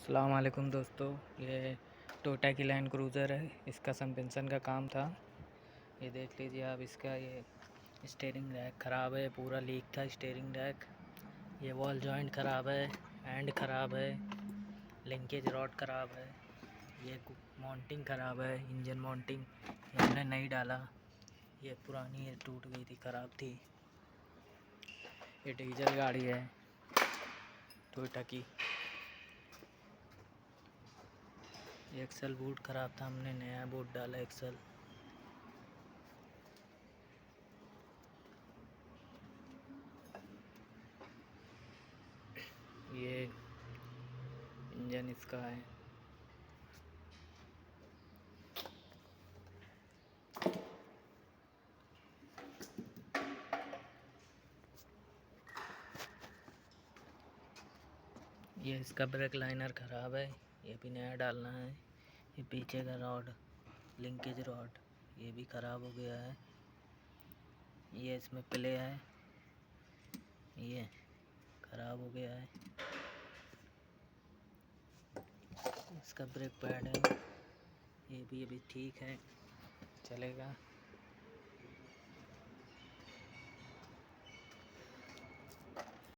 अस्सलाम वालेकुम दोस्तों, ये टोयोटा की लैंड क्रूज़र है। इसका सस्पेंशन का काम था। ये देख लीजिए आप, इसका ये स्टीयरिंग रैक ख़राब है, पूरा लीक था स्टीयरिंग रैक। ये वॉल जॉइंट ख़राब है, एंड ख़राब है, लिंकेज रॉड ख़राब है, ये माउंटिंग ख़राब है, इंजन माउंटिंग ये हमने नहीं डाला। ये पुरानी है, टूट गई थी, ख़राब थी। ये डीजल गाड़ी है टोयोटा की। एक्सल बूट ख़राब था, हमने नया बूट डाला एक्सल। ये इंजन इसका है। ये इसका ब्रेक लाइनर ख़राब है, ये भी नया डालना है। ये पीछे का रॉड, लिंकेज रॉड, ये भी ख़राब हो गया है। ये इसमें प्ले है, ये ख़राब हो गया है। इसका ब्रेक पैड है, ये भी अभी ठीक है, चलेगा।